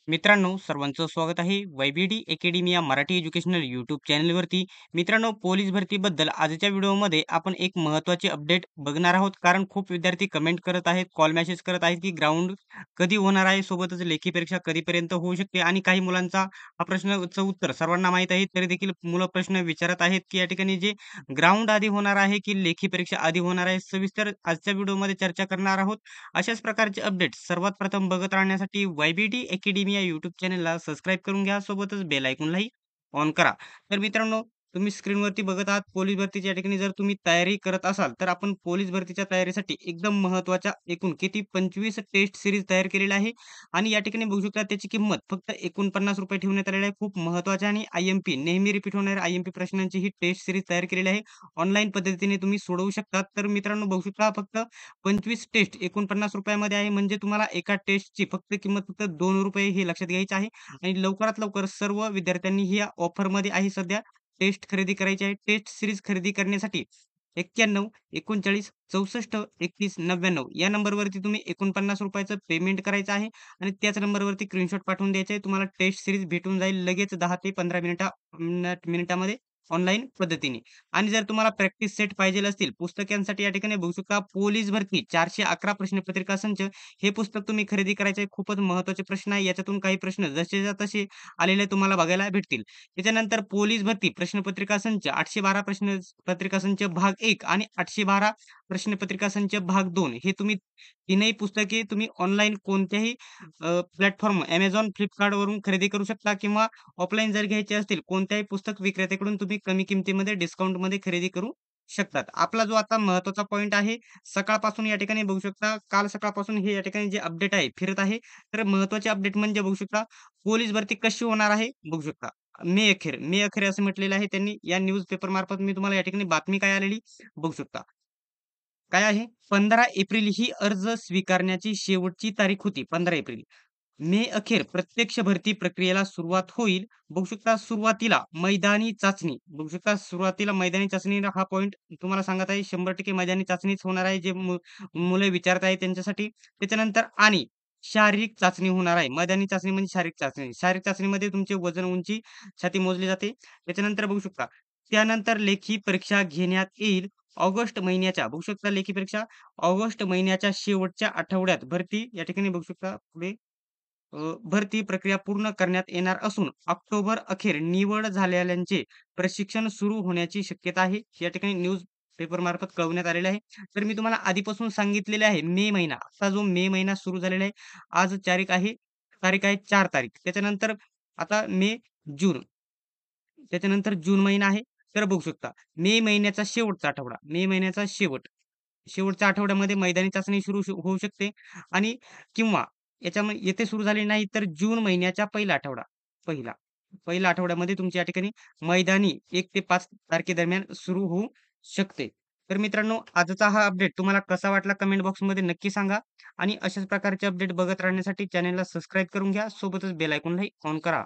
मित्रांनो, सर्वांचं स्वागत आहे YBD अकॅडमी या मराठी एज्युकेशनल यूट्यूब चॅनलवरती. मित्रांनो, पोलीस भरतीबद्दल आजच्या व्हिडिओमध्ये आपण एक महत्त्वाची अपडेट बघणार आहोत. कारण खूप विद्यार्थी कमेंट करत आहेत, कॉल मेसेज करत आहेत, की ग्राउंड कधी होणार आहे? सोबतच लेखी परीक्षा कधीपर्यंत होऊ शकते? आणि काही मुलांचा हा प्रश्नाचं उत्तर सर्वांना माहीत आहे, तरी देखील मुलं प्रश्न विचारत आहेत, की या ठिकाणी जे ग्राउंड आधी होणार आहे, की लेखी परीक्षा आधी होणार आहे? सविस्तर आजच्या व्हिडिओमध्ये चर्चा करणार आहोत. अशाच प्रकारचे अपडेट्स सर्वात प्रथम बघत राहण्यासाठी YBD अकॅडमी या यूट्यूब चॅनलला सबस्क्राईब करून घ्या. सोबतच बेल आयकॉनलाही ऑन करा. तर मित्रांनो, तुम्ही स्क्रीनवरती बघत आहात पोलीस भरतीच्या ठिकाणी जर तुम्ही तयारी करत असाल, तर आपण पोलीस भरतीच्या तयारीसाठी एकदम महत्त्वाच्या एकूण किती 25 टेस्ट सीरीज तयार केलेल्या आहे आणि या ठिकाणी बघू शकता त्याची किंमत फक्त ₹49 ठेवण्यात आलेली आहे. खूप महत्त्वाच्या आणि IMP नेहमी रिपीट होणाऱ्या IMP प्रश्नांची ही टेस्ट सीरीज तयार केलेली आहे. ऑनलाईन पद्धतीने तुम्ही सोडवू शकता. तर मित्रांनो बघू शकता फक्त 25 टेस्ट ₹49 मध्ये आहे. म्हणजे तुम्हाला एका टेस्टची फक्त किंमत फक्त ₹2 हे लक्षात घ्यायचं आहे आणि लवकरात लवकर सर्व विद्यार्थ्यांनी ही या ऑफरमध्ये आहे सध्या टेस्ट खरेदी करायची आहे. टेस्ट सीरीज खरेदी करण्यासाठी 91 39 64 31 99 या नंबरवरती तुम्ही ₹49 चं पेमेंट करायचं आहे आणि त्याच नंबरवरती स्क्रीनशॉट पाठवून द्यायचा आहे. तुम्हाला टेस्ट सीरीज भेटून जाईल लगेच 10 ते 15 मिनिटामध्ये ऑनलाईन पद्धतीने. आणि जर तुम्हाला प्रॅक्टिस सेट पाहिजेल असतील, पुस्तकांसाठी या ठिकाणी बघू शकता पोलीस भरती 411 प्रश्नपत्रिका संच हे पुस्तक तुम्ही खरेदी करायचे आहे. खूपच महत्त्वाचे प्रश्न आहे. याच्यातून काही प्रश्न जसेच्या तसे आलेले तुम्हाला बघायला भेटतील. त्याच्यानंतर पोलीस भरती प्रश्नपत्रिका संच 812 प्रश्नपत्रिका संच भाग 1 आणि 812 प्रश्नपत्रिका संच भाग 2 हे तुम्ही तीनही पुस्तके तुम्ही ऑनलाईन कोणत्याही प्लॅटफॉर्म Amazon, Flipkartवरून खरेदी करू शकता किंवा ऑफलाईन जर घ्यायचे असतील, कोणत्याही पुस्तक विक्रेत्याकडून तुम्ही कमी किमतीमध्ये डिस्काउंटमध्ये खरेदी करू शकतात. आपला जो आता महत्त्वाचा पॉइंट आहे, सकाळपासून या ठिकाणी बघू शकता, काल सकाळपासून हे या ठिकाणी जे अपडेट आहे, फिरत आहे. तर महत्त्वाचे अपडेट म्हणजे बघू शकता, पोलीस भरती कशी होणार आहे, बघू शकता. मे अखेर असं म्हटलेलं आहे त्यांनी. या न्यूज पेपरमार्फत मी तुम्हाला या ठिकाणी बातमी काय आलेली बघू शकता. काय आहे 15 एप्रिल ही अर्ज स्वीकारण्याची शेवटची तारीख होती 15 एप्रिल. मे अखेर प्रत्यक्ष भरती प्रक्रियेला सुरुवात होईल. बघू शकता सुरुवातीला मैदानी चाचणी. बघू शकता सुरुवातीला मैदानी चाचणी हा पॉइंट तुम्हाला सांगत आहे 100% मैदानी चाचणीच होणार आहे. जे मुले विचारत आहेत त्यांच्यासाठी. त्याच्यानंतर आणि शारीरिक चाचणी होणार आहे. मैदानी चाचणी म्हणजे शारीरिक चाचणी. शारीरिक चाचणीमध्ये तुमचे वजन, उंची, छाती मोजली जाते. त्याच्यानंतर बघू शकता त्यानंतर लेखी परीक्षा घेण्यात येईल. ऑगस्ट महिन्याच्या बघू शकता लेखी परीक्षा ऑगस्ट महिन्याच्या शेवटच्या आठवड्यात भरती या ठिकाणी बघू शकता पुढे भरती प्रक्रिया पूर्ण करण्यात येणार असून ऑक्टोबर अखेर निवड झालेल्यांचे प्रशिक्षण सुरू होण्याची शक्यता आहे. या ठिकाणी न्यूज पेपरमार्फत कळवण्यात आलेलं आहे. तर मी तुम्हाला आधीपासून सांगितलेले आहे मे महिना. आता जो मे महिना सुरू झालेला आहे. आज तारीख आहे 4 तारीख. त्याच्यानंतर आता मे, जून त्याच्यानंतर जून महिना आहे. तर बघू शकता मे महिन्याचा शेवटचा आठवडा, मे महिन्याचा शेवटच्या आठवड्यामध्ये मैदानी चाचणी सुरू होऊ शकते आणि किंवा याच्यामध्ये येथे सुरू झाली नाही तर जून महिन्याच्या पहिला पहिल्या आठवड्यामध्ये तुमच्या या ठिकाणी मैदानी 1 ते 5 तारखेदरम्यान सुरू होऊ शकते. तर मित्रांनो आजचा हा अपडेट तुम्हाला कसा वाटला कमेंट बॉक्समध्ये नक्की सांगा आणि अशाच प्रकारचे अपडेट बघत राहण्यासाठी चॅनलला सबस्क्राईब करून घ्या. सोबतच बेल आयकॉनलाही ऑन करा.